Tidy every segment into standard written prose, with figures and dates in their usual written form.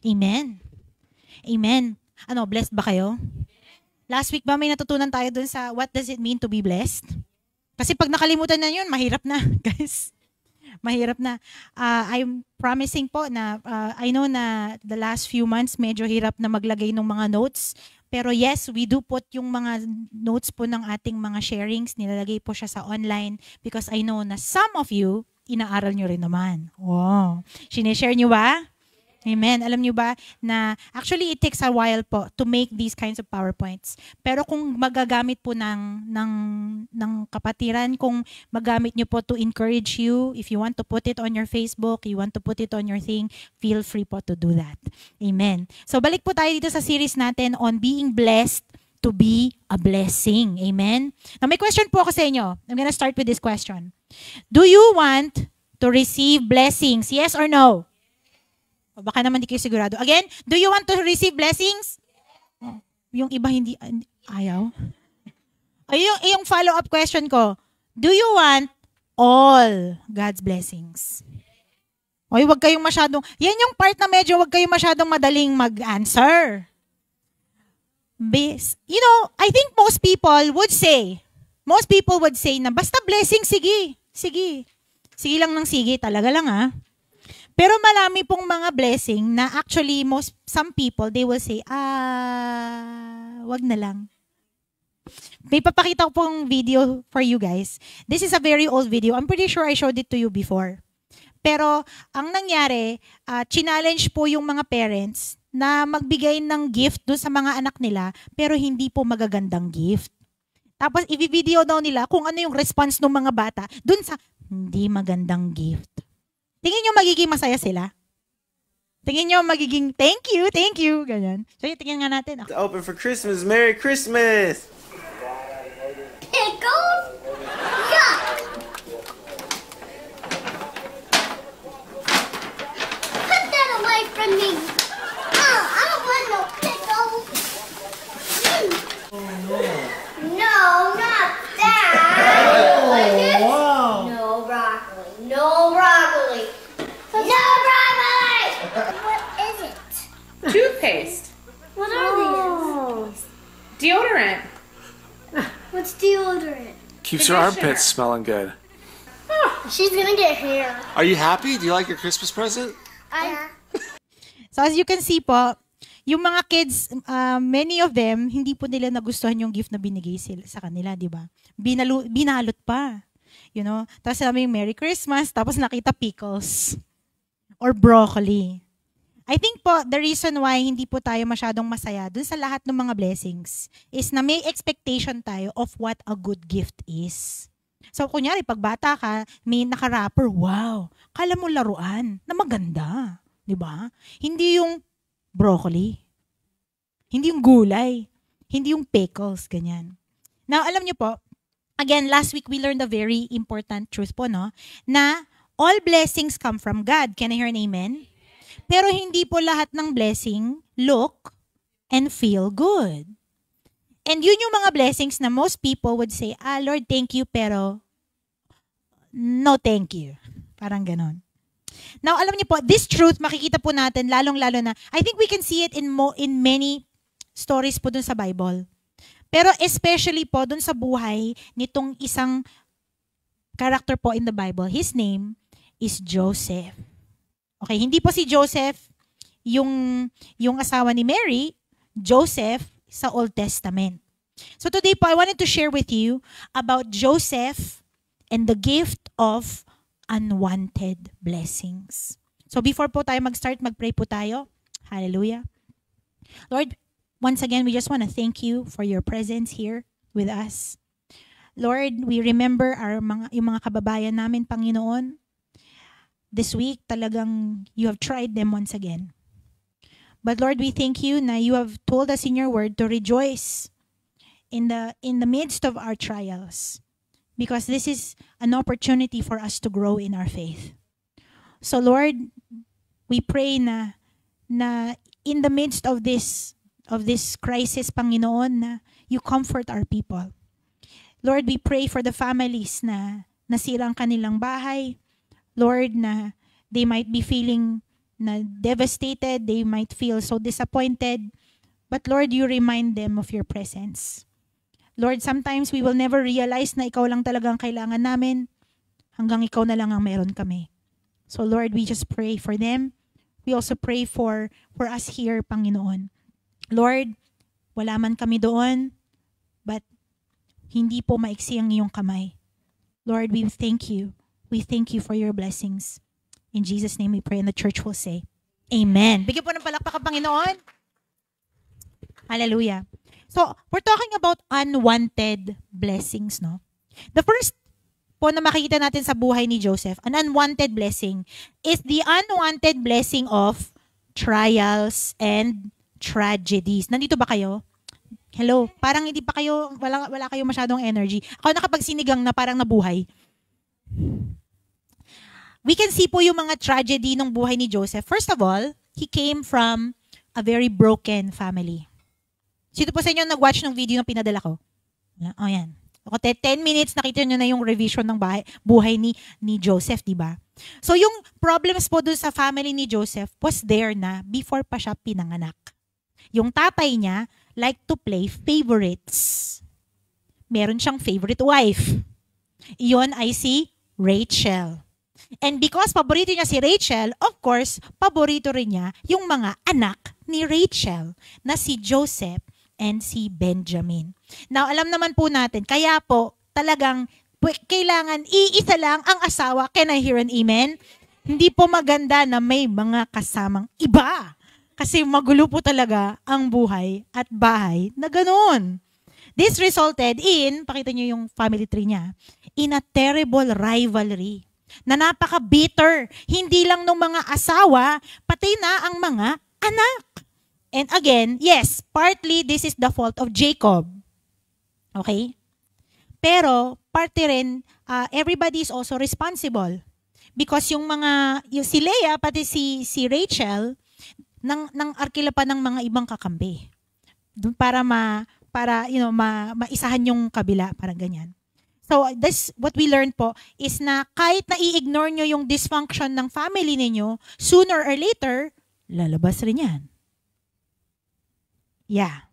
Amen. Amen. Ano, blessed ba kayo? Last week ba may natutunan tayo dun sa what does it mean to be blessed? Kasi pag nakalimutan na yun, mahirap na, guys. Mahirap na. I'm promising po na I know na the last few months medyo hirap na maglagay ng mga notes. Pero yes, we do put yung mga notes po ng ating mga sharings. Nilalagay po siya sa online because I know na some of you, inaaral nyo rin naman. Wow. Sinishare nyo ba? Amen. Alam niyo ba na actually it takes a while po to make these kinds of PowerPoints. Pero kung magagamit po ng kapatiran, kung magamit niyo po to encourage you, if you want to put it on your Facebook, you want to put it on your thing, feel free po to do that. Amen. So balik po tayo dito sa series natin on being blessed to be a blessing. Amen. Now may question po ako sa inyo. I'm gonna start with this question. Do you want to receive blessings? Yes or no? O baka naman di kayo sigurado. Again, do you want to receive blessings? Oh, yung iba hindi, ayaw. Ay, yung follow-up question ko, do you want all God's blessings? Oy, wag kayong masyadong, yan yung part na medyo wag kayong masyadong madaling mag-answer. You know, I think most people would say na basta blessing, sige. Sige lang ng sige, talaga lang Pero marami pong mga blessing na actually some people, they will say, wag na lang. May papakita ko pong video for you guys. This is a very old video. I'm pretty sure I showed it to you before. Pero ang nangyari, challenge po yung mga parents na magbigay ng gift doon sa mga anak nila, pero hindi po magagandang gift. Tapos i-video daw nila kung ano yung response ng mga bata doon sa hindi magandang gift. Tingin nyo magiging masaya sila? Tingin nyo magiging thank you, ganyan. So, tingin nga natin. Open for Christmas. Merry Christmas! Pickles? Yuck! Put that away from me. I don't want no pickles. No, not that. Like this? Wow! No broccoli. No broccoli. No broccoli! What is it? Toothpaste. What are these? Deodorant. What's deodorant? Keeps your armpits smelling good. She's gonna get hair. Are you happy? Do you like your Christmas present? So, as you can see po, yung mga kids, many of them, hindi po nila nagustuhan yung gift na binigay sa kanila, di ba? Binalot pa. You know? Tapos sabi yung Merry Christmas, tapos nakita pickles. Or broccoli. I think po, the reason why hindi po tayo masyadong masaya dun sa lahat ng mga blessings is na may expectation tayo of what a good gift is. So, kunyari, pag bata ka, may naka-wrapper, wow, kala mo laruan na maganda. Di ba? Hindi yung broccoli. Hindi yung gulay. Hindi yung pickles, ganyan. Now, alam niyo po, again, last week we learned a very important truth po, no? Na all blessings come from God. Can I hear an amen? Pero hindi po lahat ng blessing look and feel good. And yun yung mga blessings na most people would say, Lord, thank you, pero no thank you. Parang ganon. Now, alam niyo po, this truth, makikita po natin, lalong-lalo na, I think we can see it in many stories po dun sa Bible. Pero especially po dun sa buhay nitong isang character po in the Bible. His name is Joseph. Okay, hindi po si Joseph yung asawa ni Mary, Joseph sa Old Testament. So today po, I wanted to share with you about Joseph and the gift of unwanted blessings. So before po tayo mag-start, mag-pray po tayo. Hallelujah. Lord, once again, we just want to thank you for your presence here with us. Lord, we remember yung mga kababayan namin, Panginoon. This week, talagang you have tried them once again. But Lord, we thank you na you have told us in your word to rejoice in the midst of our trials, because this is an opportunity for us to grow in our faith. So Lord, we pray na in the midst of this crisis, Panginoon, na you comfort our people. Lord, we pray for the families na nasirang kanilang bahay. Lord, na they might be feeling na devastated, they might feel so disappointed. But Lord, you remind them of your presence. Lord, sometimes we will never realize na ikaw lang talagang kailangan namin hanggang ikaw na lang ang meron kami. So Lord, we just pray for them. We also pray for us here, Panginoon. Lord, wala man kami doon, but hindi po maiksi ang iyong kamay. Lord, we thank you. We thank you for your blessings. In Jesus' name we pray, and the church will say, Amen. Bigyan po ng palakpak ang Panginoon. Hallelujah. So, we're talking about unwanted blessings, no? The first po na makikita natin sa buhay ni Joseph, an unwanted blessing, is the unwanted blessing of trials and tragedies. Nandito ba kayo? Hello? Parang hindi pa kayo, wala kayo masyadong energy. Ako nakapagsinigang na parang nabuhay. We can see po yung mga tragedy ng buhay ni Joseph. First of all, he came from a very broken family. Sino po sa inyo nag-watch ng video na pinadala ko? O yan. O 10 minutes, nakita nyo na yung revision ng buhay ni Joseph, di ba? So yung problems po dun sa family ni Joseph was there na before pa siya pinanganak. Yung tatay niya like to play favorites. Meron siyang favorite wife. Iyon ay si Rachel. And because paborito niya si Rachel, of course, paborito rin niya yung mga anak ni Rachel na si Joseph and si Benjamin. Now, alam naman po natin, kaya po talagang kailangan iisa lang ang asawa. Can I hear an amen? Hindi po maganda na may mga kasamang iba. Kasi magulo po talaga ang buhay at bahay na ganoon. This resulted in, pakita niyo yung family tree niya, in a terrible rivalry na napaka-bitter, hindi lang ng mga asawa, pati na ang mga anak. And again, yes, partly this is the fault of Jacob. Okay? Pero, parte rin, everybody is also responsible. Because yung si Leah, pati si Rachel, nang arkila pa ng mga ibang kakampi. Para maisahan yung kabila, parang ganyan. So, this, what we learned po, is na kahit na i-ignore nyo yung dysfunction ng family ninyo, sooner or later, lalabas rin yan. Yeah.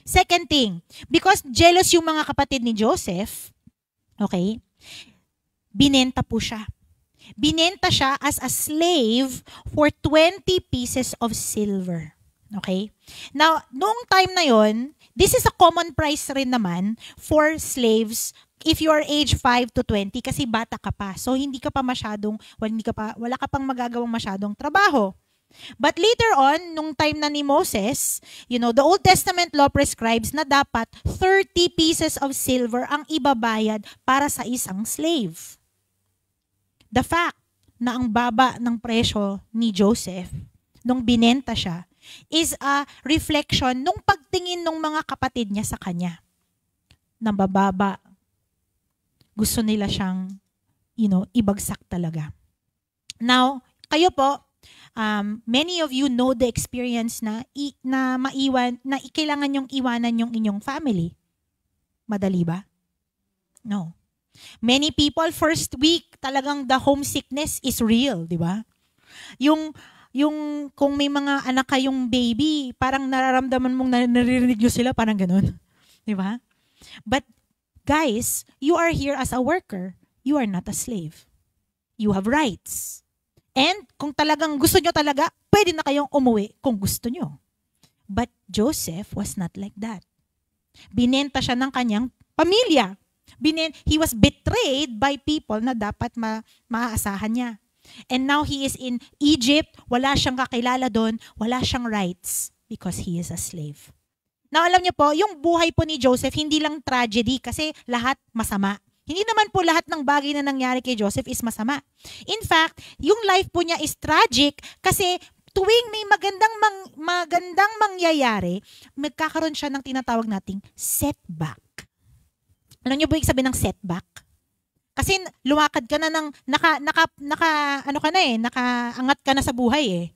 Second thing, because jealous yung mga kapatid ni Joseph, okay, binenta po siya. Binenta siya as a slave for 20 pieces of silver. Okay? Now, noong time na yon, this is a common price rin naman for slaves if you are age 5 to 20 kasi bata ka pa. So, hindi ka pa masyadong, wala ka pang magagawang masyadong trabaho. But later on, nung time na ni Moses, the Old Testament law prescribes na dapat 30 pieces of silver ang ibabayad para sa isang slave. The fact na ang baba ng presyo ni Joseph nung binenta siya is a reflection nung pagtingin ng mga kapatid niya sa kanya. Nambababa. Gusto nila siyang, ibagsak talaga. Now, kayo po, many of you know the experience na kailangan yung iwanan yung inyong family. Madali ba? No. Many people, first week, talagang the homesickness is real, di ba? Yung kung may mga anak kayong baby, parang nararamdaman mong naririnig nyo sila, parang ganun. Di ba? But, guys, you are here as a worker. You are not a slave. You have rights. And kung talagang gusto nyo talaga, pwede na kayong umuwi kung gusto nyo. But Joseph was not like that. Binenta siya ng kanyang pamilya. He was betrayed by people na dapat maaasahan niya. And now he is in Egypt, wala siyang kakilala doon, wala siyang rights because he is a slave. Now alam niyo po, yung buhay po ni Joseph, hindi lang tragedy kasi lahat masama. Hindi naman po lahat ng bagay na nangyari kay Joseph is masama. In fact, yung life po niya is tragic kasi tuwing may magandang mangyayari, magkakaroon siya ng tinatawag nating setback. Alam niyo po yung sabi ng setback? Kasi lumakad ka na ng nakaangat ka na sa buhay eh.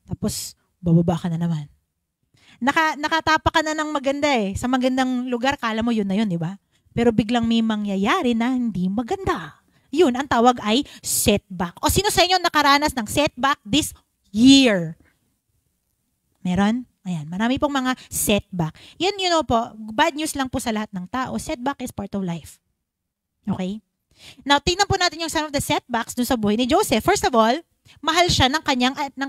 Tapos bababa ka na naman. Nakatapa ka na ng maganda eh. Sa magandang lugar, kala mo yun na yun, di ba? Pero biglang may mangyayari na hindi maganda. Yun, ang tawag ay setback. O sino sa inyo nakaranas ng setback this year. Meron? Ayan, marami pong mga setback. Yan, po, bad news lang po sa lahat ng tao. Setback is part of life. Okay? Now, tingnan po natin yung some of the setbacks dun sa buhay ni Joseph. First of all, mahal siya ng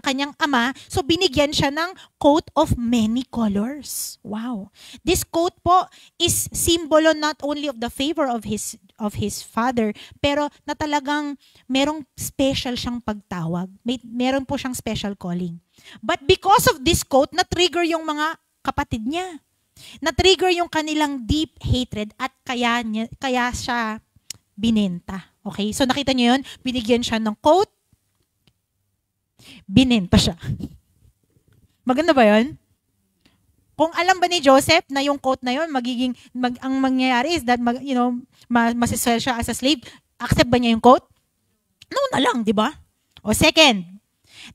kanyang ama, so binigyan siya ng coat of many colors. Wow. This coat po is symbol not only of the favor of his father, pero na talagang merong special siyang pagtawag. Meron po siyang special calling. But because of this coat, na-trigger yung mga kapatid niya. Na-trigger yung kanilang deep hatred at kaya siya binenta. Okay? So nakita niyo yun? Binigyan siya ng coat, binenta siya. Maganda ba yun? Kung alam ba ni Joseph na yung coat na yun, ang mangyayari is that, masisell siya as a slave, accept ba niya yung coat? No na lang, di ba? O second,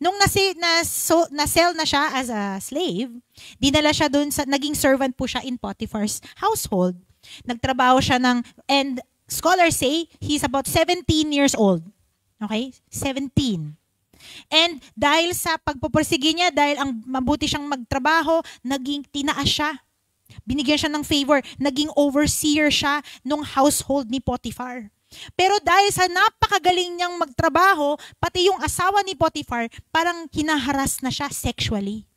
nung na-sell na siya as a slave, dinala siya dun naging servant po siya in Potiphar's household. Nagtrabaho siya and scholars say, he's about 17 years old. Okay? 17. And dahil sa pagpupursige niya, dahil ang mabuti siyang magtrabaho, naging tinaas siya. Binigyan siya ng favor. Naging overseer siya nung household ni Potiphar. Pero dahil sa napakagaling niyang magtrabaho, pati yung asawa ni Potiphar, parang hinaharas na siya sexually.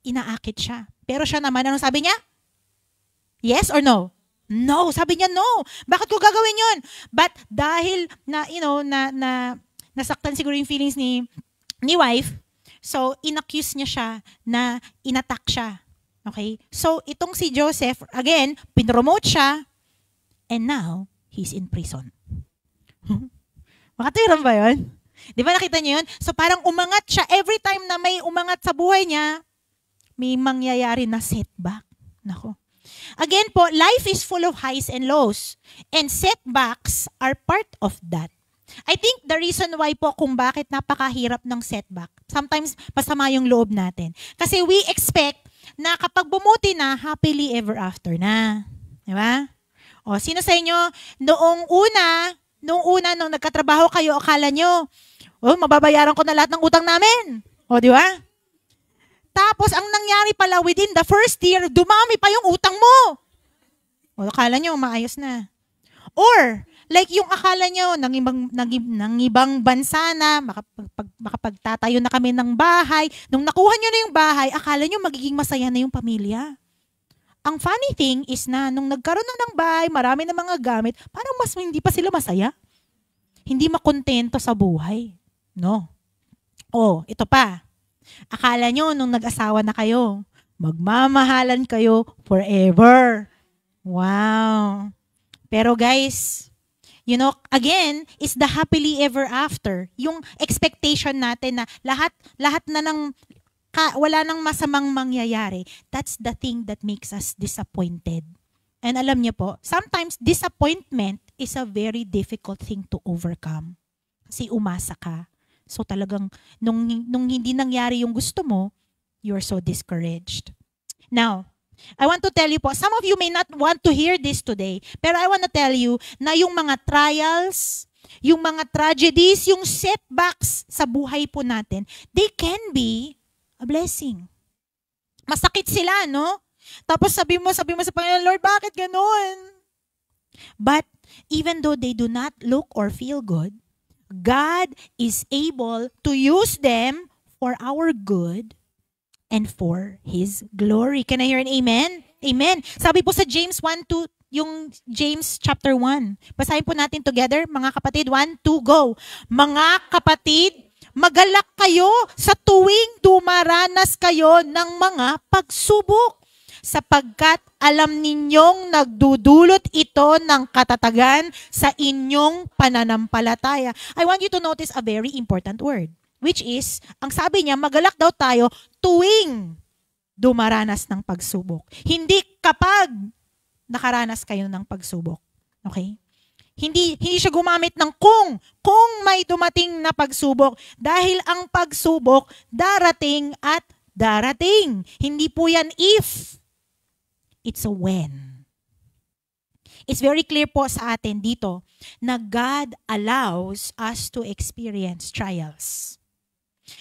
Inaakit siya. Pero siya naman, anong sabi niya? Yes or no? No. Sabi niya, no. Bakit ko gagawin yun? But dahil nasaktan siguro yung feelings ni wife, so inaccuse niya siya na inattack siya. Okay? So itong si Joseph, again, pinromote siya, and now, he's in prison. Makatiram ba yun? Di ba nakita niyo yun? So parang umangat siya. Every time na may umangat sa buhay niya, may mangyayari na setback. Nako. Again po, life is full of highs and lows. And setbacks are part of that. I think the reason why po kung bakit napakahirap ng setback, sometimes masama yung loob natin. Kasi we expect na kapag bumuti na, happily ever after na. Di ba? O, sino sa inyo, nung nagkatrabaho kayo, akala nyo, mababayaran ko na lahat ng utang namin. O, di ba? Tapos, ang nangyari pala within the first year, dumami pa yung utang mo. O, akala nyo, maayos na. Or, like yung akala nyo, ng ibang bansa na, makapagtatayo na kami ng bahay. Nung nakuha nyo na yung bahay, akala nyo magiging masaya na yung pamilya. Ang funny thing is na, nung nagkaroon na ng bahay, marami na mga gamit, parang mas hindi pa sila masaya. Hindi makontento sa buhay. No. Oh, ito pa. Akala nyo, nung nag-asawa na kayo, magmamahalan kayo forever. Wow. Pero guys, again, is the happily ever after. Yung expectation natin na lahat na wala nang masamang mangyayari. That's the thing that makes us disappointed. And alam niyo po, sometimes disappointment is a very difficult thing to overcome. Kasi umasa ka. So talagang, nung hindi nangyari yung gusto mo, you're so discouraged. Now, I want to tell you po, some of you may not want to hear this today, pero I want to tell you na yung mga trials, yung mga tragedies, yung setbacks sa buhay po natin, they can be a blessing. Masakit sila, no? Tapos sabi mo sa Panginoon, Lord, bakit ganun? But even though they do not look or feel good, God is able to use them for our good and for His glory. Can I hear an amen? Amen. Sabi po sa James 1:2, yung James chapter 1. Basahin po natin together, mga kapatid. 1, 2, go. Mga kapatid, magalak kayo sa tuwing dumaranas kayo ng mga pagsubok, sapagkat alam ninyong nagdudulot ito ng katatagan sa inyong pananampalataya. I want you to notice a very important word, which is, ang sabi niya, magalak daw tayo tuwing dumaranas ng pagsubok. Hindi kapag nakaranas kayo ng pagsubok. Okay? Hindi siya gumamit ng kung may dumating na pagsubok. Dahil ang pagsubok, darating at darating. Hindi po yan if. It's a when. It's very clear po sa atin dito na God allows us to experience trials.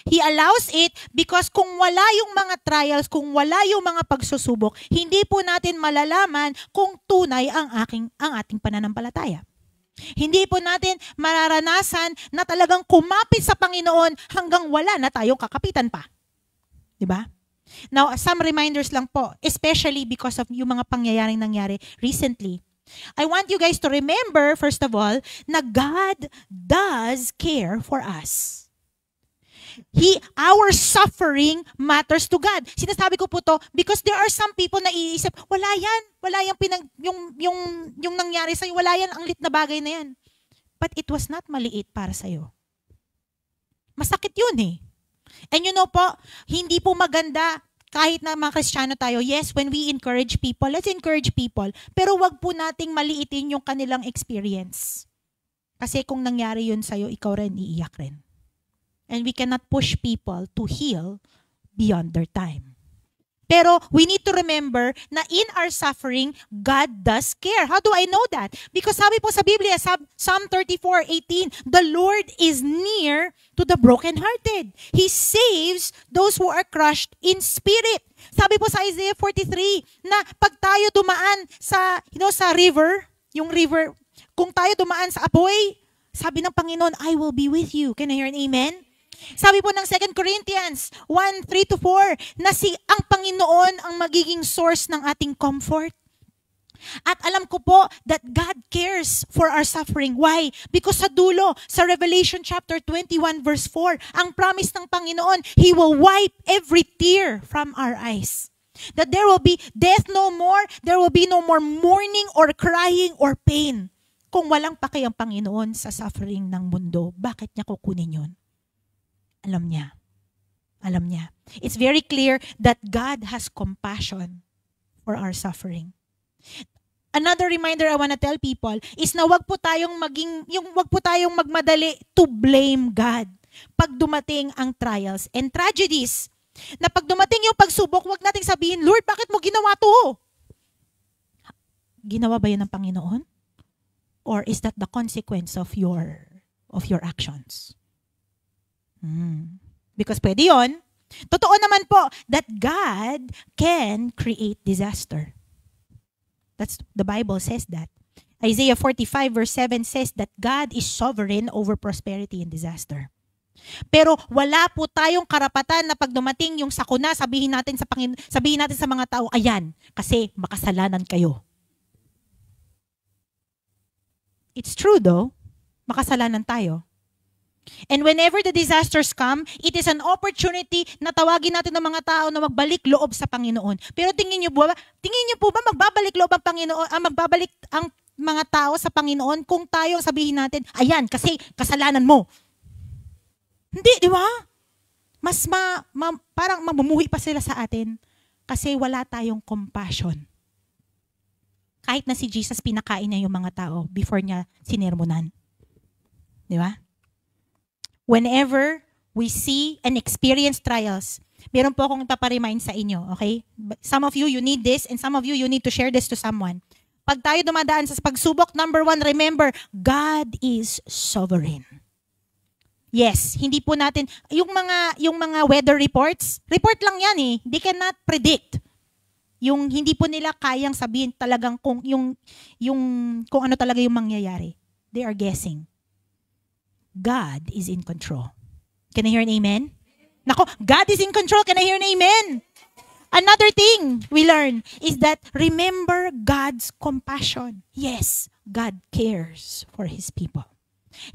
He allows it because kung wala yung mga trials, kung wala yung mga pagsusubok, hindi po natin malalaman kung tunay ang ating pananampalataya. Hindi po natin mararanasan na talagang kumapit sa Panginoon hanggang wala na tayong kakapitan pa. Diba? Now, some reminders lang po, especially because of yung mga pangyayaring nangyari recently. I want you guys to remember, first of all, na God does care for us. Our suffering matters to God. Sinasabi ko po to because there are some people na iisip, wala yan yung nangyari sa'yo, wala yan, ang lit na bagay na yan. But it was not maliit para sa'yo. Masakit yun eh. And you know po, hindi po maganda kahit na mga Kristiyano tayo, yes, when we encourage people, let's encourage people. Pero wag po nating maliitin yung kanilang experience. Kasi kung nangyari yun sa'yo, ikaw rin iiyak rin. And we cannot push people to heal beyond their time. Pero we need to remember na in our suffering, God does care. How do I know that? Because sabi po sa Biblia, Psalm 34:18, the Lord is near to the brokenhearted. He saves those who are crushed in spirit. Sabi po sa Isaiah 43 na pag tayo dumaan sa, sa river, yung river, kung tayo dumaan sa apoy, sabi ng Panginoon, I will be with you. Can I hear an amen? Sabi po ng 2 Corinthians 1:3-4 na ang Panginoon ang magiging source ng ating comfort. At alam ko po that God cares for our suffering. Why? Because sa dulo, sa Revelation chapter 21 verse 4, ang promise ng Panginoon, He will wipe every tear from our eyes. That there will be death no more, there will be no more mourning or crying or pain. Kung walang paki ang Panginoon sa suffering ng mundo, bakit niya kukunin yun? Alam niya. Alam niya. It's very clear that God has compassion for our suffering. Another reminder I want to tell people is na wag po tayong magmadali to blame God pag dumating ang trials and tragedies. Na pag dumating yung pagsubok, wag nating sabihin, Lord, bakit mo ginawa to? Ginawa ba yun ng Panginoon? Or is that the consequence of your actions? Because pwede yun. Totoo naman po that God can create disaster. The Bible says that. Isaiah 45 verse 7 says that God is sovereign over prosperity and disaster. Pero wala po tayong karapatan na pag dumating yung sakuna, sabihin natin sa mga tao, ayan, kasi makasalanan kayo. It's true though, makasalanan tayo. And whenever the disasters come, it is an opportunity na tawagin natin ng mga tao na magbalik loob sa Panginoon. Pero tingin niyo po ba magbabalik loob ang Panginoon, magbabalik ang mga tao sa Panginoon kung tayo sabihin natin, ayan, kasi kasalanan mo. Hindi, di ba? Mas parang mamumuhi pa sila sa atin kasi wala tayong compassion. Kahit na si Jesus pinakain niya yung mga tao before niya sinermonan. Di ba? Whenever we see and experience trials, meron po akong ipaparemind sa inyo, okay? Some of you need this, and some of you need to share this to someone. Pag tayo dumadaan sa pagsubok, number 1, remember, God is sovereign. Yes, hindi po natin, yung mga weather reports, report lang yan eh, they cannot predict. Yung hindi po nila kayang sabihin talagang kung ano talaga yung mangyayari. They are guessing. God is in control. Can I hear an amen? Nako, God is in control. Can I hear an amen? Another thing we learn is that remember God's compassion. Yes, God cares for His people.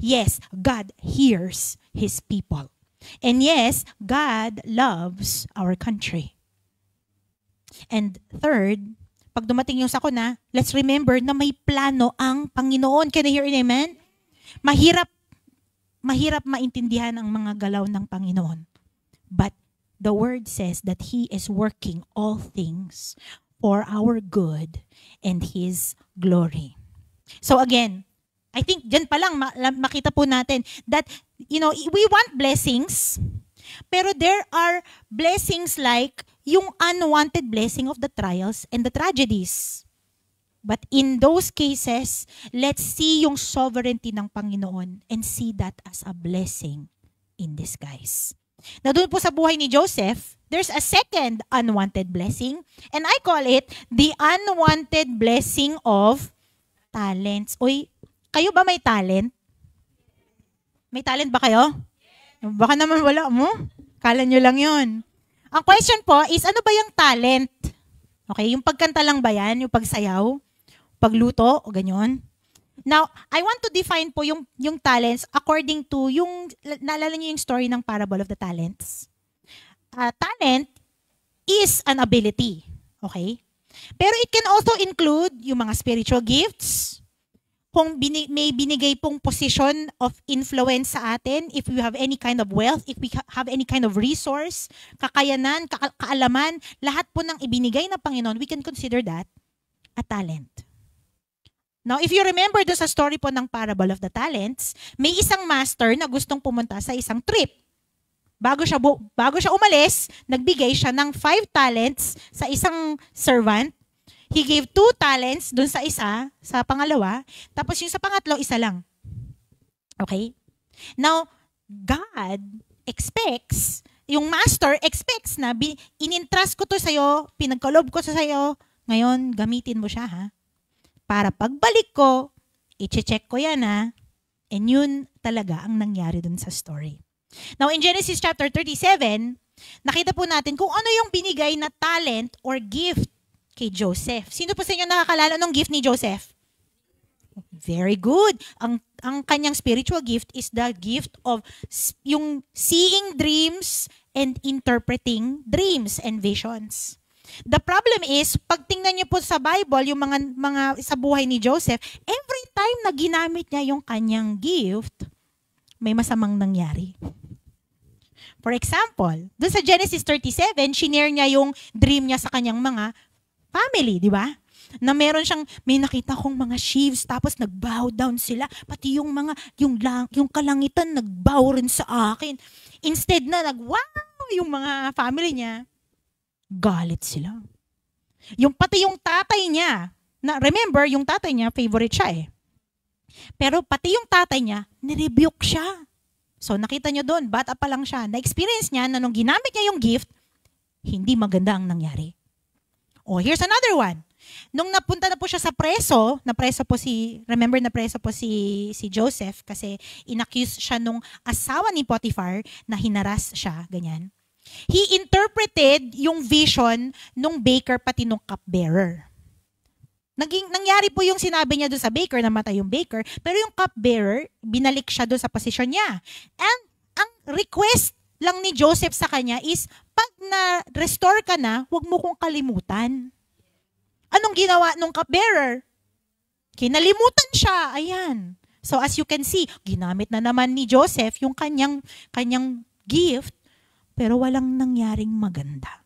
Yes, God hears His people. And yes, God loves our country. And third, pag dumating yung sakuna, let's remember na may plano ang Panginoon. Can I hear an amen? Mahirap maintindihan ang mga galaw ng Panginoon. But the Word says that He is working all things for our good and His glory. So again, I think dyan pa lang makita po natin that, we want blessings, pero there are blessings like yung unwanted blessing of the trials and the tragedies. But in those cases, let's see yung sovereignty ng Panginoon and see that as a blessing in disguise. Na doon po sa buhay ni Joseph, there's a second unwanted blessing, and I call it the unwanted blessing of talents. Uy, kayo ba may talent? May talent ba kayo? Baka naman wala mo. Kala nyo lang yun. Ang question po is, ano ba yung talent? Okay, yung pagkanta lang ba yan? Yung pagsayaw? Pagluto? O ganyan? Now, I want to define po yung talents according to yung, naalala niyo yung story ng parable of the talents. Talent is an ability. Okay? Pero it can also include yung mga spiritual gifts, kung may binigay pong position of influence sa atin, if we have any kind of wealth, if we have any kind of resource, kakayanan, kaalaman, lahat po ng ibinigay ng Panginoon, we can consider that a talent. Now, if you remember doon sa story po ng Parable of the Talents, may isang master na gustong pumunta sa isang trip. Bago siya umalis, nagbigay siya ng 5 talents sa isang servant. He gave 2 talents dun sa isa, sa pangalawa, tapos yung sa pangatlo, isa lang. Okay? Now, God expects, yung master expects na, in-entrust ko to sa'yo, pinagkalob ko sa sa'yo, ngayon, gamitin mo siya, ha? Para pagbalik ko, i-check ko yan, ha? And yun talaga ang nangyari dun sa story. Now, in Genesis chapter 37, nakita po natin kung ano yung binigay na talent or gift kay Joseph. Sino po sa inyo nakakalala ng gift ni Joseph? Very good. Ang kanyang spiritual gift is the gift of yung seeing dreams and interpreting dreams and visions. The problem is, pag tingnan niyo po sa Bible, yung mga sa buhay ni Joseph, every time na ginamit niya yung kanyang gift, may masamang nangyari. For example, doon sa Genesis 37, shinare niya yung dream niya sa kanyang mga family, di ba? Na meron siyang, may nakita kong mga sheaves, tapos nag-bow down sila, pati yung kalangitan nag-bow rin sa akin. Instead na wow, yung mga family niya, galit sila. Pati yung tatay niya, remember, yung tatay niya, favorite siya eh. Pero pati yung tatay niya, nirebuke siya. So nakita niyo doon, bata pa lang siya, na-experience niya na nung ginamit niya yung gift, hindi maganda ang nangyari. Oh, here's another one. Nung napunta na po siya sa preso, na preso po si Joseph kasi inaccuse siya nung asawa ni Potiphar na hinaras siya, ganyan. He interpreted yung vision nung baker pati nung cupbearer. Nangyari po yung sinabi niya doon sa baker, namatay yung baker, pero yung cupbearer, binalik siya doon sa posisyon niya. And ang request lang ni Joseph sa kanya is, pag na-restore ka na, huwag mo kong kalimutan. Anong ginawa nung cupbearer? Kinalimutan siya. Ayan. So as you can see, ginamit na naman ni Joseph yung kanyang gift, pero walang nangyaring maganda.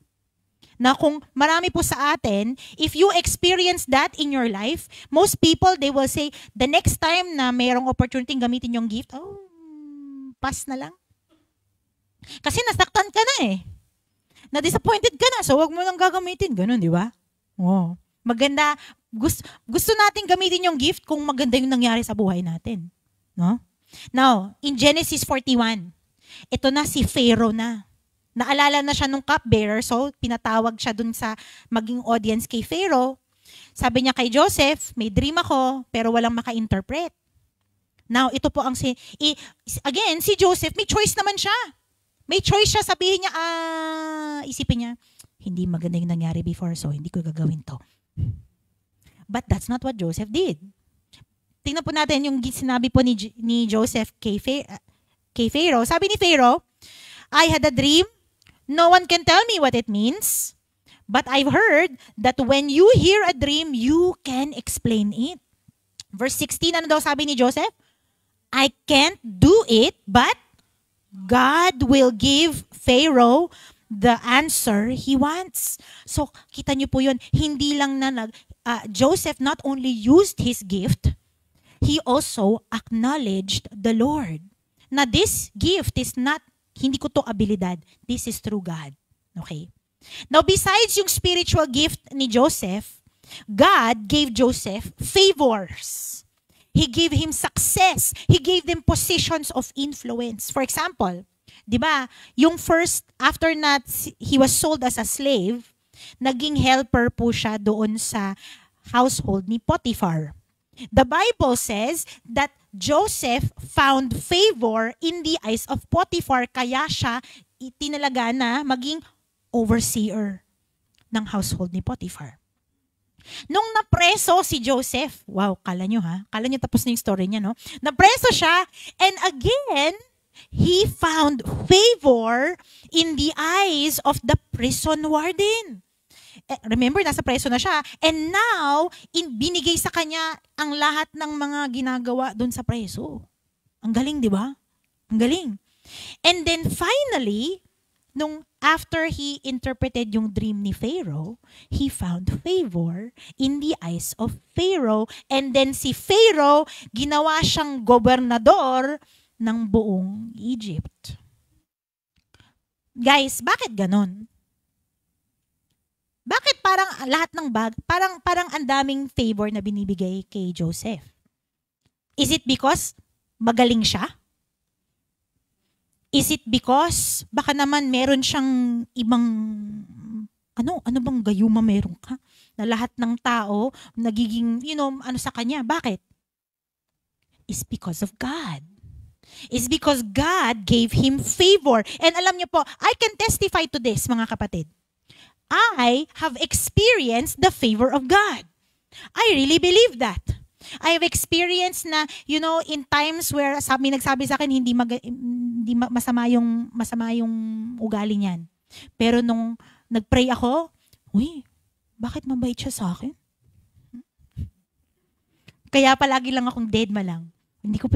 Na kung marami po sa atin, if you experience that in your life, most people, they will say, the next time na mayroong opportunity gamitin yung gift, pass na lang. Kasi nasaktan ka na eh. Na-disappointed ka na, so wag mo lang gagamitin. Ganun, di ba? Oh. Maganda. Gusto natin gamitin yung gift kung maganda yung nangyari sa buhay natin. No? Now, in Genesis 41, ito na si Pharaoh na. Naalala na siya nung cupbearer, so pinatawag siya dun sa maging audience kay Pharaoh. Sabi niya kay Joseph, may dream ako, pero walang maka-interpret. Now, ito po ang again, si Joseph, may choice naman siya. May choice siya, sabihin niya, isipin niya, hindi maganda yung nangyari before, so hindi ko gagawin to. But that's not what Joseph did. Tingnan po natin yung sinabi po ni Joseph kay Pharaoh. Sabi ni Pharaoh, I had a dream. No one can tell me what it means. But I've heard that when you hear a dream, you can explain it. Verse 16, ano daw sabi ni Joseph? I can't do it, but God will give Pharaoh the answer he wants. So, kita niyo po yun, hindi lang na Joseph not only used his gift, he also acknowledged the Lord. Na this gift is not, hindi ko to abilidad, this is through God. Okay? Now, besides yung spiritual gift ni Joseph, God gave Joseph favors. He gave him success. He gave them positions of influence. For example, 'Di ba? Yung first, after na he was sold as a slave, naging helper po siya doon sa household ni Potiphar. The Bible says that Joseph found favor in the eyes of Potiphar, kaya siya itinalaga na maging overseer ng household ni Potiphar. Nung napreso si Joseph, wow, kala nyo tapos na yung story niya, no? Napreso siya, and again, he found favor in the eyes of the prison warden. Remember, nasa preso na siya. And now, binigay sa kanya ang lahat ng mga ginagawa doon sa preso. Ang galing, di ba? Ang galing. And then finally, nung after he interpreted yung dream ni Pharaoh, he found favor in the eyes of Pharaoh. And then si Pharaoh, ginawa siyang gobernador ng buong Egypt. Guys, bakit ganon? Bakit parang lahat ng parang ang daming favor na binibigay kay Joseph? Is it because magaling siya? Is it because baka naman meron siyang ibang ano bang gayuma meron ka? Na lahat ng tao nagiging, sa kanya. Bakit? It's because of God. It's because God gave him favor. And alam niyo po, I can testify to this, mga kapatid. I have experienced the favor of God. I really believe that. I have experienced na, in times where nagsabi sa akin, hindi masama yung ugali niyan. Pero nung nagpray ako, bakit mabait siya sa akin? Kaya palagi lang akong deadma lang. Hindi ko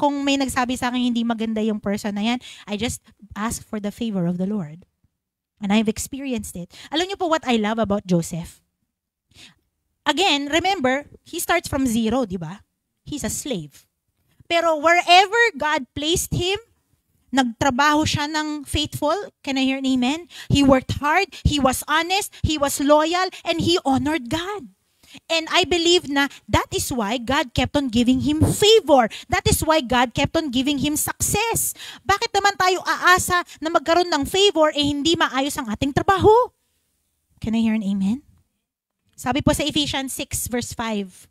kung may nagsabi sa akin hindi maganda yung person na yan, I just ask for the favor of the Lord. And I've experienced it. Alam niyo po what I love about Joseph? Again, remember, he starts from zero, di ba? He's a slave. Pero wherever God placed him, nagtrabaho siya ng faithful. Can I hear an amen? He worked hard, he was honest, he was loyal, and he honored God. And I believe na that is why God kept on giving him favor. That is why God kept on giving him success. Bakit naman tayo aasa na magkaroon ng favor hindi maayos ang ating trabaho? Can I hear an amen? Sabi po sa Ephesians 6 verse 5.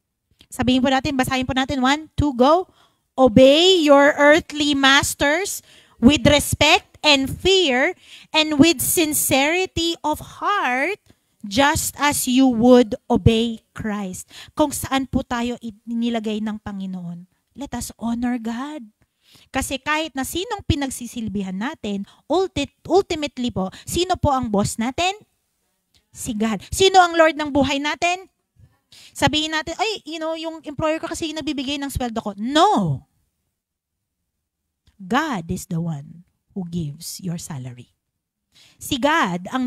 Basahin po natin 1, 2, go. Obey your earthly masters with respect and fear and with sincerity of heart, just as you would obey Christ. Kung saan po tayo inilagay ng Panginoon, let us honor God. Kasi kahit na sinong pinagsisilbihan natin, ultimately po, sino po ang boss natin? Si God. Sino ang Lord ng buhay natin? Sabihin natin, yung employer ko kasi nagbibigay ng sweldo ko. No! God is the one who gives your salary. Si God ang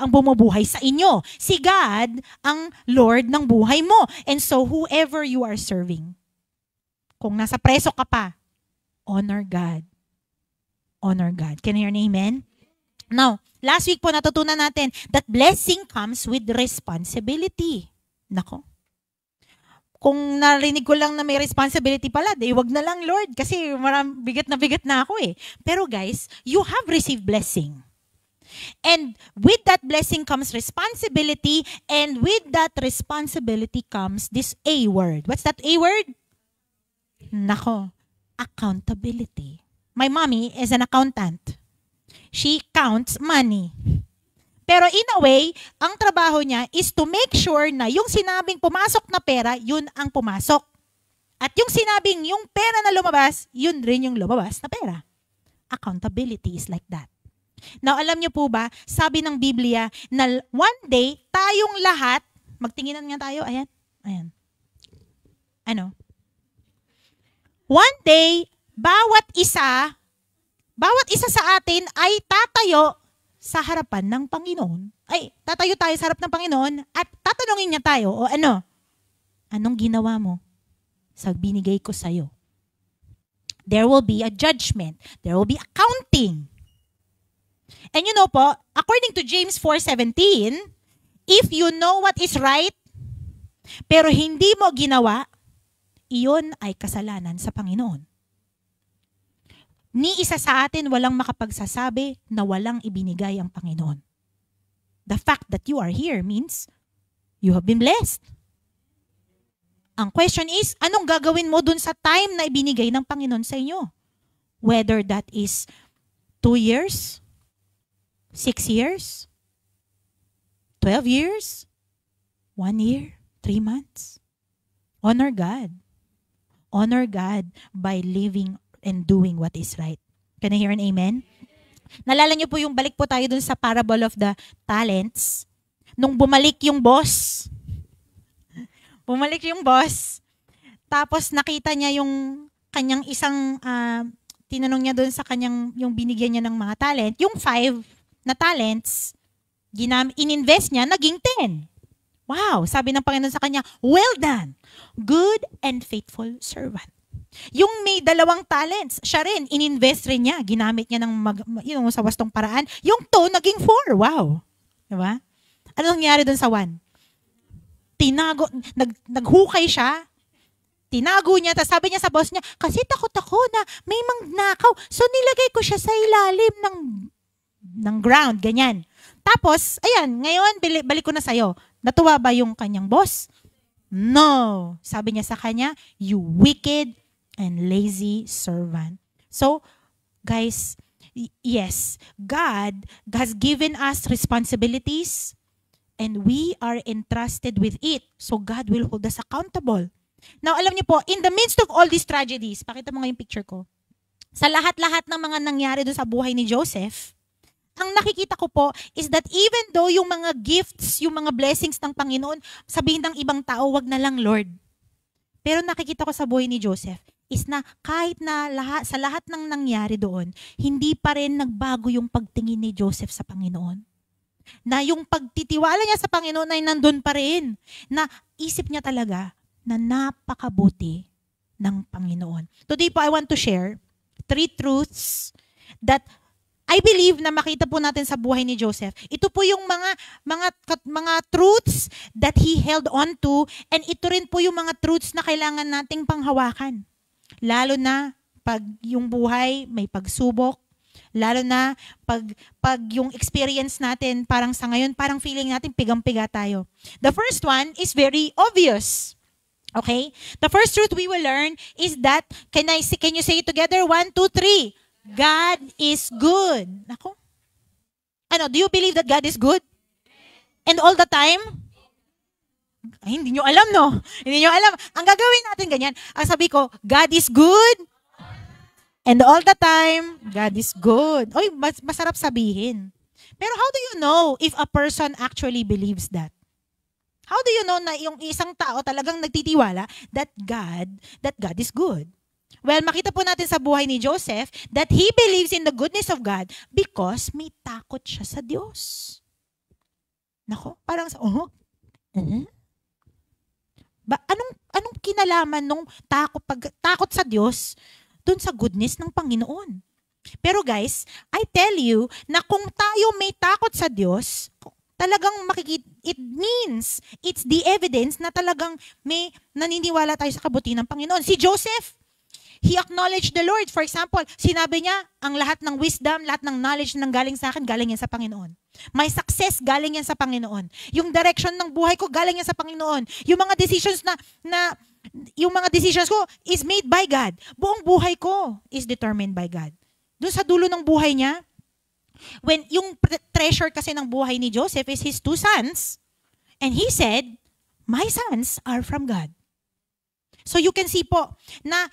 bumubuhay sa inyo. Si God ang Lord ng buhay mo. And so whoever you are serving, kung nasa preso ka pa, honor God. Honor God. Can you hear an amen? Now, last week po natutunan natin that blessing comes with responsibility. Nako. Kung narinig ko lang na may responsibility pala, wag na lang, Lord, kasi bigat na ako eh. Pero guys, you have received blessing. And with that blessing comes responsibility, and with that responsibility comes this A word. What's that A word? Nako, accountability. My mommy is an accountant. She counts money. Pero in a way, ang trabaho niya is to make sure na yung sinabing pumasok na pera, yun ang pumasok. At yung sinabing yung pera na lumabas, yun rin yung lumabas na pera. Accountability is like that. Now, alam niyo po ba, sabi ng Biblia na one day, tayong lahat, magtinginan nga tayo, ayan. One day, bawat isa sa atin ay tatayo sa harapan ng Panginoon. Tatayo tayo sa harap ng Panginoon at tatanungin niya tayo, anong ginawa mo sa binigay ko sa'yo? There will be a judgment. There will be accounting. And you know po, according to James 4:17, if you know what is right, pero hindi mo ginawa, iyon ay kasalanan sa Panginoon. Ni isa sa atin walang makapagsasabi na walang ibinigay ang Panginoon. The fact that you are here means you have been blessed. Ang question is, anong gagawin mo dun sa time na ibinigay ng Panginoon sa inyo? Whether that is 2 years, 6 years, 12 years, 1 year, 3 months. Honor God. Honor God by living and doing what is right. Can I hear an amen? Nalala niyo po yung balik po tayo dun sa parable of the talents. Nung bumalik yung boss. Bumalik yung boss. Tapos nakita niya yung kanyang isang, tinanong niya dun sa kanyang, yung binigyan niya ng mga talent. Yung 5 na talents, ininvest niya, naging 10. Wow, sabi ng Panginoon sa kanya, well done, good and faithful servant. Yung may 2 talents, siya rin, ininvest rin niya, ginamit niya ng sa wastong paraan. Yung 2, naging 4. Wow. Diba? Ano nangyari dun sa 1? Naghukay siya, tinago niya, tapos sabi niya sa boss niya, kasi takot ako na may mangnakaw, so nilagay ko siya sa ilalim ng ground, ganyan. Tapos, ayan, ngayon, balik ko na sa'yo. Natuwa ba yung kanyang boss? No. Sabi niya sa kanya, you wicked and lazy servant. So, guys, yes, God has given us responsibilities and we are entrusted with it. So, God will hold us accountable. Now, alam niyo po, in the midst of all these tragedies, pakita mo nga yung picture ko, sa lahat-lahat ng mga nangyari doon sa buhay ni Joseph, ang nakikita ko po is that even though yung mga gifts, yung mga blessings ng Panginoon, sabihin ng ibang tao, wag na lang Lord. Pero nakikita ko sa buhay ni Joseph is na kahit na sa lahat ng nangyari doon, hindi pa rin nagbago yung pagtingin ni Joseph sa Panginoon. Na yung pagtitiwala niya sa Panginoon ay nandun pa rin. Na isip niya talaga na napakabuti ng Panginoon. Today po, I want to share 3 truths that I believe na makita po natin sa buhay ni Joseph. Ito po yung mga truths that he held on to, and ito rin po yung mga truths na kailangan nating panghawakan. Lalo na pag yung buhay may pagsubok, lalo na pag yung experience natin parang sa ngayon, parang feeling natin pigang-piga tayo. The first one is very obvious. Okay? The first truth we will learn is that, can you say it together? 1, 2, 3. God is good. Nako. Do you believe that God is good? And all the time? Ay, hindi nyo alam, no? Hindi nyo alam. Ang gagawin natin ganyan, ang sabi ko, God is good. And all the time, God is good. Oy, masarap sabihin. Pero how do you know if a person actually believes that? How do you know na yung isang tao talagang nagtitiwala that God is good? Well, makita po natin sa buhay ni Joseph that he believes in the goodness of God because may takot siya sa Diyos. Nako, parang anong kinalaman nung takot sa Diyos dun sa goodness ng Panginoon? Pero guys, I tell you na kung tayo may takot sa Diyos, talagang it means, it's the evidence na talagang may naniniwala tayo sa kabutihan ng Panginoon. Si Joseph, he acknowledged the Lord. For example, sinabi niya, ang lahat ng wisdom, lahat ng knowledge na galing sa akin, galing yan sa Panginoon. My success, galing yan sa Panginoon. Yung direction ng buhay ko, galing yan sa Panginoon. Yung mga decisions yung mga decisions ko is made by God. Buong buhay ko is determined by God. Doon sa dulo ng buhay niya, when yung treasure kasi ng buhay ni Joseph is his 2 sons, and he said, my sons are from God. So you can see po na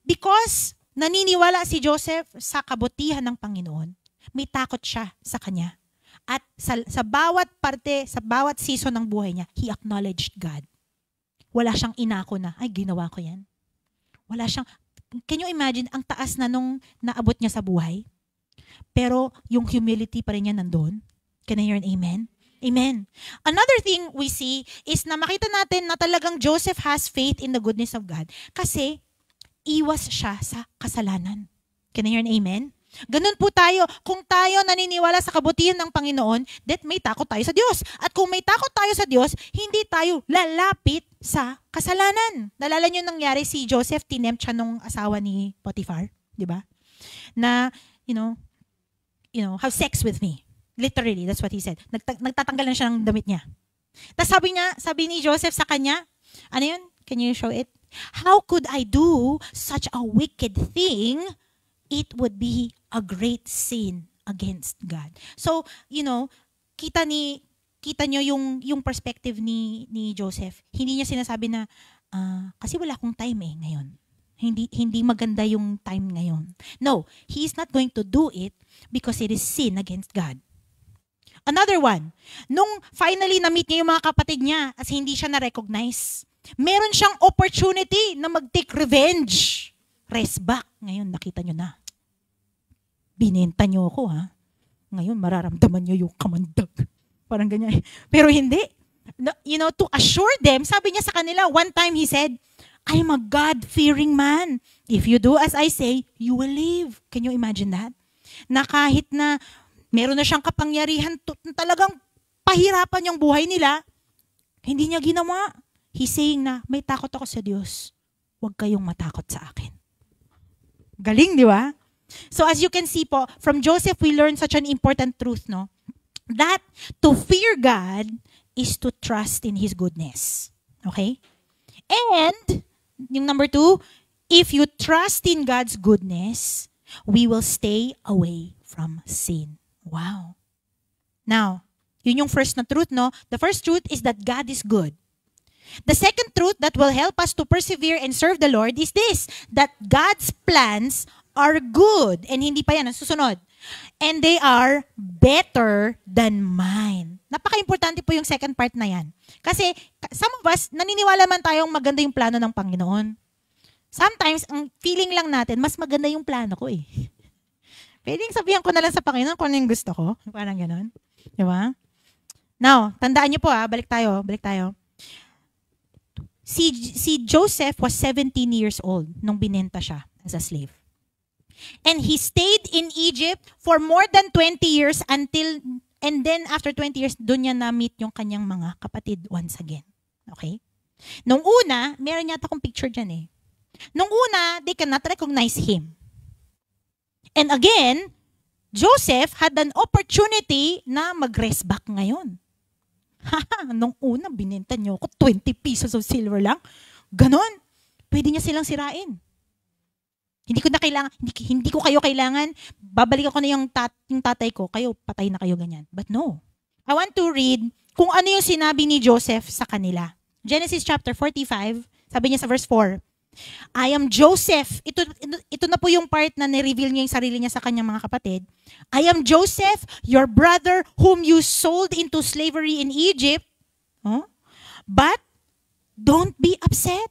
because naniniwala si Joseph sa kabutihan ng Panginoon, may takot siya sa kanya. At sa bawat parte, sa bawat season ng buhay niya, he acknowledged God. Wala siyang inako na, ay ginawa ko yan. Wala siyang, can you imagine, ang taas na nung naabot niya sa buhay? Pero yung humility pa rin niya nandun. Can I hear an amen? Amen. Another thing we see is na makita natin na talagang Joseph has faith in the goodness of God kasi iwas siya sa kasalanan. Can I hear an amen? Ganun po tayo. Kung tayo naniniwala sa kabutihan ng Panginoon, that may takot tayo sa Diyos. At kung may takot tayo sa Diyos, hindi tayo lalapit sa kasalanan. Nalala niyo nangyari si Joseph, tinempt siya nung asawa ni Potiphar, di ba? na, have sex with me. Literally, that's what he said. Nagtatanggal na siya ng damit niya. Tapos sabi ni Joseph sa kanya, ano yun? Can you show it? How could I do such a wicked thing? It would be a great sin against God. So, kita nyo yung perspective ni Joseph. Hindi niya sinasabi na, kasi wala akong time ngayon. Hindi maganda yung time ngayon. No, he is not going to do it because it is sin against God. Another one, nung finally na-meet niya yung mga kapatid niya as hindi siya na-recognize, meron siyang opportunity na mag-take revenge. Rest back. Ngayon, nakita nyo na. Binenta nyo ako, ha? Ngayon, mararamdaman nyo yung kamandag. Parang ganyan. Pero hindi. To assure them, sabi niya sa kanila, one time he said, I am a God-fearing man. If you do as I say, you will live. Can you imagine that? Na kahit na meron na siyang kapangyarihan, talagang pahirapan yung buhay nila, hindi niya ginawa. He's saying na, may takot ako sa Diyos. Huwag kayong matakot sa akin. Galing, di ba? So as you can see po, from Joseph, we learn such an important truth, no? That to fear God is to trust in His goodness. Okay? And, yung number 2, if you trust in God's goodness, we will stay away from sin. Wow. Now, yun yung first na truth, no? The first truth is that God is good. The second truth that will help us to persevere and serve the Lord is this, that God's plans are good. And hindi pa yan, ang susunod. And they are better than mine. Napaka-importante po yung second part na yan. Kasi some of us, naniniwala man tayong maganda yung plano ng Panginoon. Sometimes, ang feeling lang natin, mas maganda yung plano ko eh. Pwedeng sabihan ko na lang sa Panginoon kung ano yung gusto ko. Parang ganon. Di ba? Now, tandaan niyo po balik tayo. Si Joseph was 17 years old nung binenta siya as a slave. And he stayed in Egypt for more than 20 years and then after 20 years, doon niya na-meet yung kanyang mga kapatid once again. Okay? Nung una, meron yata akong picture dyan eh. Nung una, they cannot recognize him. And again, Joseph had an opportunity na mag-rest back ngayon. Nung una, binenta niyo ako 20 pieces of silver lang. Ganon. Pwede niya silang sirain. Hindi ko kayo kailangan, babalik ako na yung tatay ko, kayo, patay na kayo ganyan. But no. I want to read kung ano yung sinabi ni Joseph sa kanila. Genesis chapter 45, sabi niya sa verse 4, I am Joseph. Ito na po yung part na ni-reveal niya yung sarili niya sa kanyang mga kapatid. I am Joseph, your brother, whom you sold into slavery in Egypt. But don't be upset.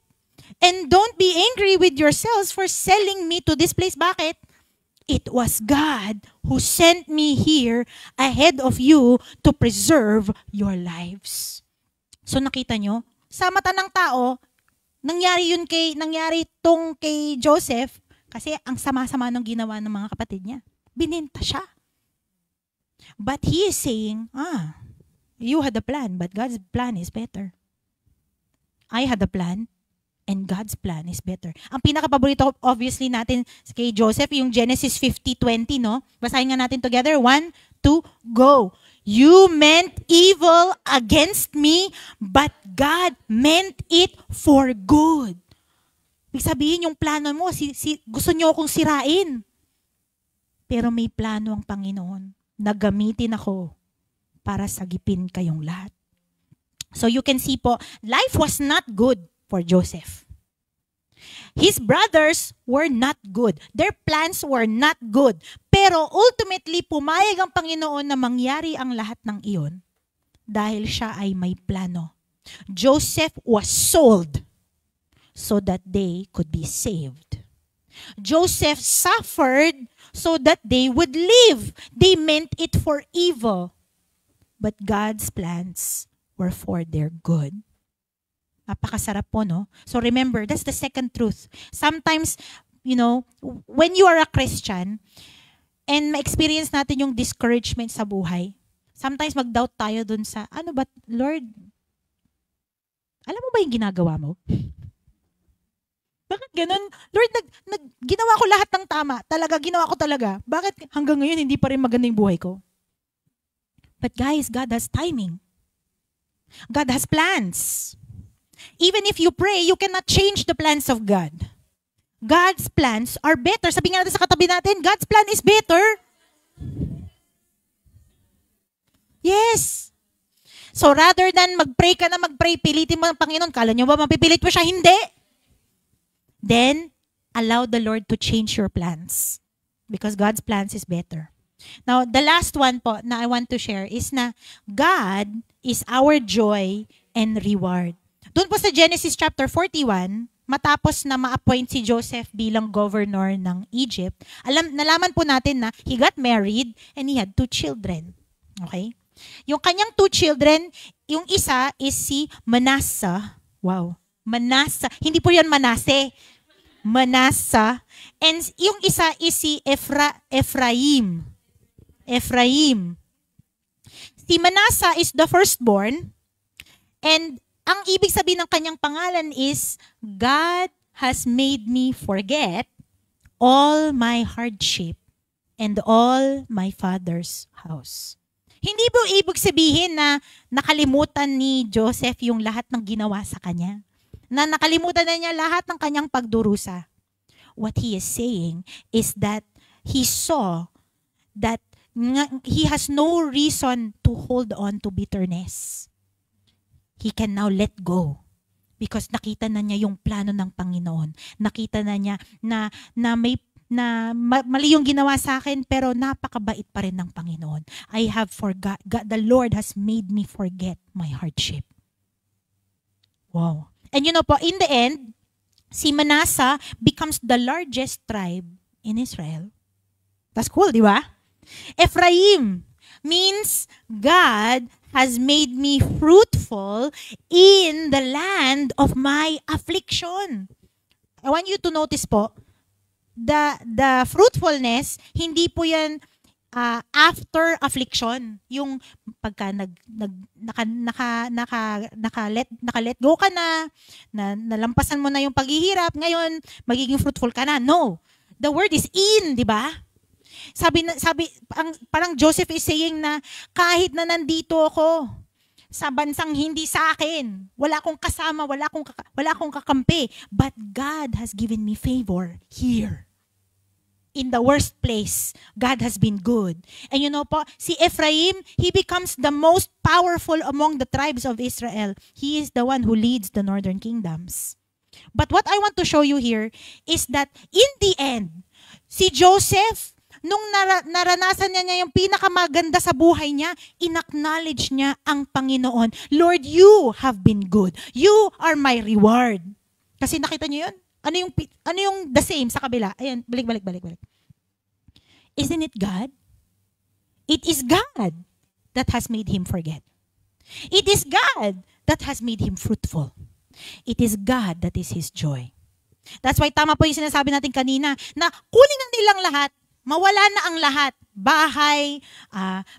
And don't be angry with yourselves for selling me to this place. Bakit? It was God who sent me here ahead of you to preserve your lives. So nakita nyo, sa mata ng tao, nangyari itong kay Joseph kasi ang sama-sama ng ginawa ng mga kapatid niya. Bininta siya. But he is saying, you had a plan, but God's plan is better. I had a plan, and God's plan is better. Ang pinaka-paborito, obviously, natin kay Joseph, yung Genesis 50:20, no? Basahin nga natin together. 1, 2, go. You meant evil against me, but God meant it for good. Ibig sabihin, yung plano mo, gusto niyo akong sirain. Pero may plano ang Panginoon na gamitin ako para sagipin kayong lahat. So you can see po, life was not good for Joseph. His brothers were not good. Their plans were not good. Pero ultimately, pumayag ang Panginoon na mangyari ang lahat ng iyon dahil siya ay may plano. Joseph was sold so that they could be saved. Joseph suffered so that they would live. They meant it for evil. But God's plans were for their good. Napakasarap po, no? So remember, that's the second truth. Sometimes, when you are a Christian, and ma-experience natin yung discouragement sa buhay, sometimes mag-doubt tayo dun sa, Lord, alam mo ba yung ginagawa mo? Bakit ganun? Lord, ginawa ko lahat ng tama. Talaga, ginawa ko talaga. Bakit hanggang ngayon hindi pa rin maganda yung buhay ko? But guys, God has timing. God has plans. Even if you pray, you cannot change the plans of God. God's plans are better. Sabi nga natin sa katabi natin, God's plan is better. Yes. So rather than mag-pray ka na mag-pray, pilitin mo ng Panginoon, kala nyo ba mapipilit mo siya? Hindi. Then, allow the Lord to change your plans. Because God's plans is better. Now, the last one po na I want to share is na God is our joy and reward. Doon po sa Genesis chapter 41, matapos na ma-appoint si Joseph bilang governor ng Egypt, nalaman po natin na he got married and he had 2 children. Okay? Yung kanyang 2 children, yung isa is si Manasseh. Wow. Manasseh. Hindi po yan Manasseh. Manasseh. And yung isa is si Ephraim. Ephraim. Si Manasseh is the firstborn. And ang ibig sabihin ng kanyang pangalan is, God has made me forget all my hardship and all my father's house. Hindi po ibig sabihin na nakalimutan ni Joseph yung lahat ng ginawa sa kanya. Na nakalimutan na niya lahat ng kanyang pagdurusa. What he is saying is that he saw that he has no reason to hold on to bitterness. He can now let go. Because nakita na niya yung plano ng Panginoon. Nakita na niya na mali yung ginawa sa akin, pero napakabait pa rin ng Panginoon. I have forgot. God, the Lord has made me forget my hardship. Wow. And you know po, in the end, si Manasseh becomes the largest tribe in Israel. That's cool, di ba? Ephraim means God has made me fruitful in the land of my affliction. I want you to notice po, the fruitfulness, hindi po yan after affliction. Yung pagka naka-let go ka na, nalampasan mo na yung paghihirap, ngayon magiging fruitful ka na. No. The word is in, di ba? Parang Joseph is saying na kahit na nandito ako sa bansang hindi sa akin, wala akong kasama, wala akong kakampi, but God has given me favor here. In the worst place, God has been good. And you know po, si Ephraim, he becomes the most powerful among the tribes of Israel. He is the one who leads the northern kingdoms. But what I want to show you here is that in the end, si Joseph, nung naranasan niya yung pinakamaganda sa buhay niya, inacknowledge niya ang Panginoon. Lord, you have been good. You are my reward. Kasi nakita niyo yun? Ano yung the same sa kabila? Ayan, balik. Isn't it God? It is God that has made him forget. It is God that has made him fruitful. It is God that is his joy. That's why tama po yung sinasabi natin kanina, na kunin na nilang lahat, mawala na ang lahat. Bahay,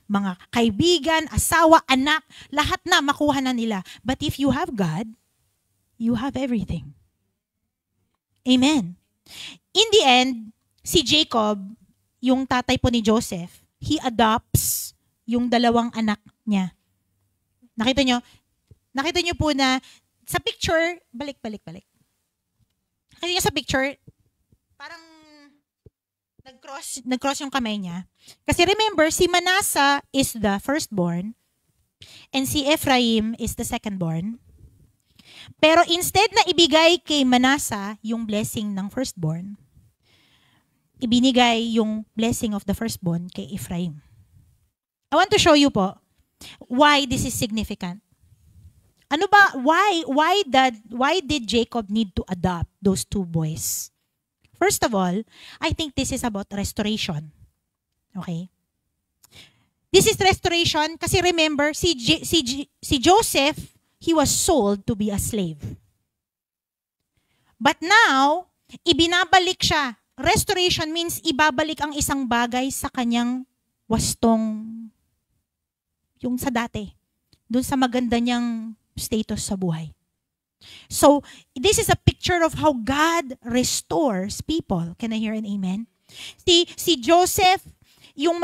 mga kaibigan, asawa, anak, lahat na makuha na nila. But if you have God, you have everything. Amen. In the end, si Jacob, yung tatay po ni Joseph, he adopts yung 2 anak niya. Nakita nyo po na sa picture, balik. Nakita nyo sa picture, parang nag-cross yung kamay niya. Kasi remember, si Manasseh is the firstborn and si Ephraim is the secondborn. Pero instead na ibigay kay Manasseh yung blessing ng firstborn, ibinigay yung blessing of the firstborn kay Ephraim. I want to show you po why this is significant. Ano ba, why did Jacob need to adopt those 2 boys? First of all, I think this is about restoration. Okay? This is restoration kasi remember, si Joseph, he was sold to be a slave. But now, ibinabalik siya. Restoration means ibabalik ang isang bagay sa kanyang wastong, yung sa dati. Doon sa maganda niyang status sa buhay. So, this is a picture of how God restores people. Can I hear an amen? Si Joseph, yung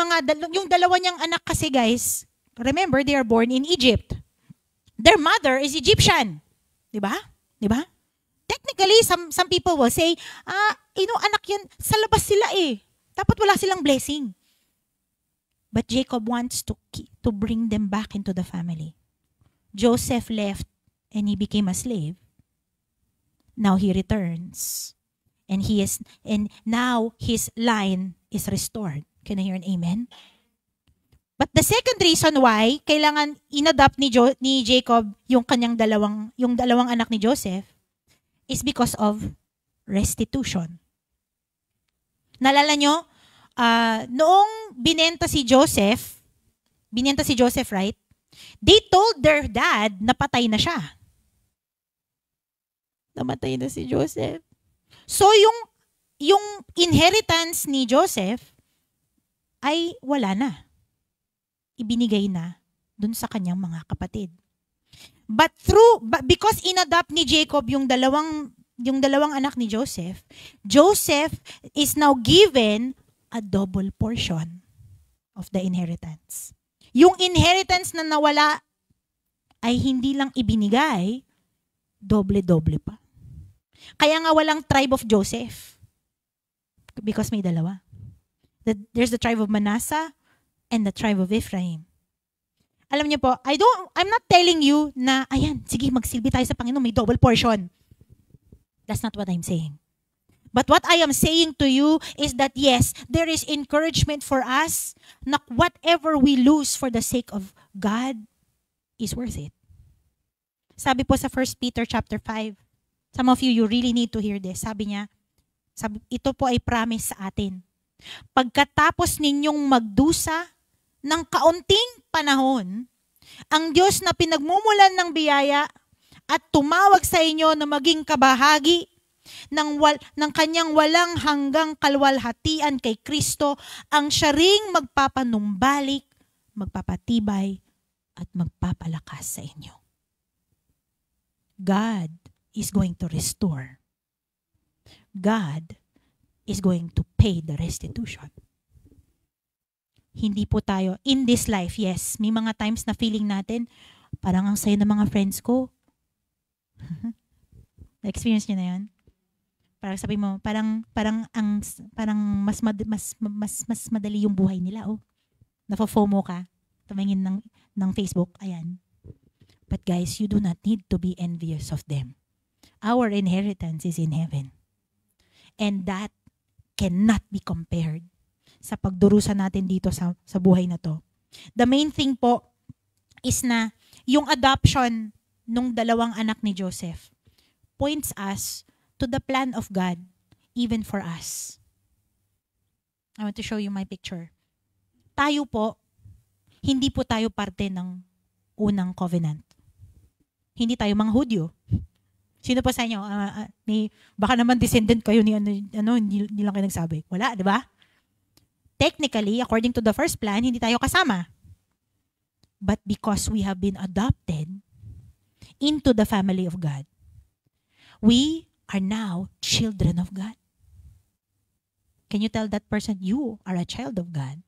dalawa niyang anak kasi guys, remember, they are born in Egypt. Their mother is Egyptian. 'Di ba? 'Di ba? Technically, some people will say, anak yan, sa labas sila eh. Dapat wala silang blessing. But Jacob wants to bring them back into the family. Joseph left and he became a slave. Now he returns. And now his line is restored. Can I hear an amen? But the second reason why kailangan inadopt ni Jacob yung dalawang anak ni Joseph is because of restitution. Nalala nyo, noong binenta si Joseph, right? They told their dad na patay na siya. Namatay na si Joseph. So yung inheritance ni Joseph ay wala na. Ibinigay na dun sa kanyang mga kapatid. But because inadopt ni Jacob yung dalawang anak ni Joseph, Joseph is now given a double portion of the inheritance. Yung inheritance na nawala ay hindi lang ibinigay, doble-doble pa. Kaya nga walang tribe of Joseph. Because may dalawa. There's the tribe of Manasseh and the tribe of Ephraim. Alam niyo po, I'm not telling you na, ayan, sige, magsilbi tayo sa Panginoon, may double portion. That's not what I'm saying. But what I am saying to you is that yes, there is encouragement for us na whatever we lose for the sake of God is worth it. Sabi po sa 1 Peter chapter 5, some of you really need to hear this. Sabi niya, ito po ay promise sa atin. Pagkatapos ninyong magdusa ng kaunting panahon, ang Diyos na pinagmumulan ng biyaya at tumawag sa inyo na maging kabahagi ng kanyang walang hanggang kalwalhatian kay Kristo, ang siya ring magpapanumbalik, magpapatibay, at magpapalakas sa inyo. God is going to restore. God is going to pay the restitution. Hindi po tayo, in this life, yes, may mga times na feeling natin, parang ang sayo ng mga friends ko. Na-experience niyo na yan? Parang sabi mo, parang mas madali yung buhay nila, oh. Nafo-FOMO ka, tumingin ng Facebook, ayan. But guys, you do not need to be envious of them. Our inheritance is in heaven. And that cannot be compared sa pagdurusa natin dito sa buhay na to. The main thing po is na yung adoption nung dalawang anak ni Joseph points us to the plan of God even for us. I want to show you my picture. Tayo po, hindi po tayo parte ng unang covenant. Hindi tayo mga Hudyo. Sino pa sa inyo? Baka naman descendant kayo ni hindi lang kayo nagsabi. Wala, di ba? Technically, according to the first plan, hindi tayo kasama. But because we have been adopted into the family of God, we are now children of God. Can you tell that person, you are a child of God?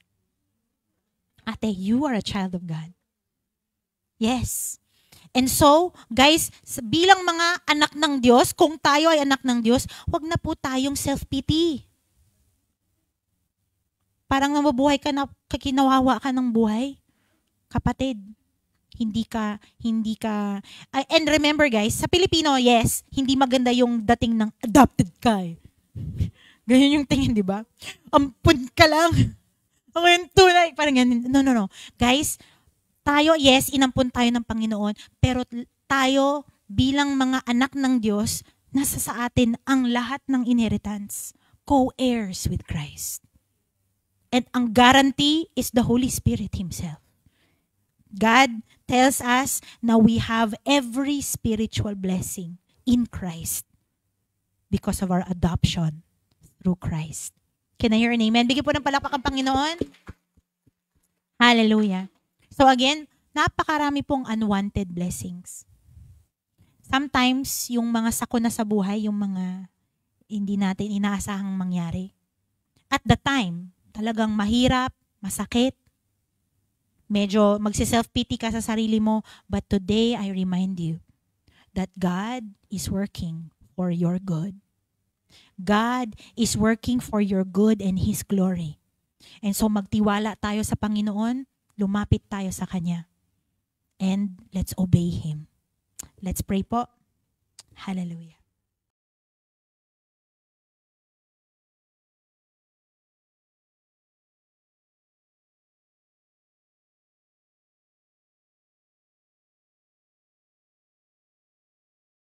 Ate, you are a child of God. Yes. And so, guys, bilang mga anak ng Diyos, kung tayo ay anak ng Diyos, wag na po tayong self-pity. Parang nabubuhay ka na, kinawawa ka ng buhay. Kapatid, hindi ka, and remember guys, sa Pilipino, yes, hindi maganda yung dating ng adopted ka eh. Ganyan yung tingin, di ba? Ampun ka lang. Ako yung tunay. Parang ganyan. No. Guys, tayo, yes, inampun tayo ng Panginoon, pero tayo bilang mga anak ng Diyos, nasa sa atin ang lahat ng inheritance. Co-heirs with Christ. And ang guarantee is the Holy Spirit Himself. God tells us na we have every spiritual blessing in Christ because of our adoption through Christ. Can I hear an amen? Bigyan po ng palakpak ang Panginoon. Hallelujah. So again, napakarami pong unwanted blessings. Sometimes, yung mga sakuna sa buhay, yung mga hindi natin inaasahang mangyari. at the time, talagang mahirap, masakit, medyo magsi-self-pity ka sa sarili mo, but today I remind you that God is working for your good. God is working for your good and His glory. And so magtiwala tayo sa Panginoon, lumapit tayo sa Kanya. And let's obey Him. Let's pray po. Hallelujah.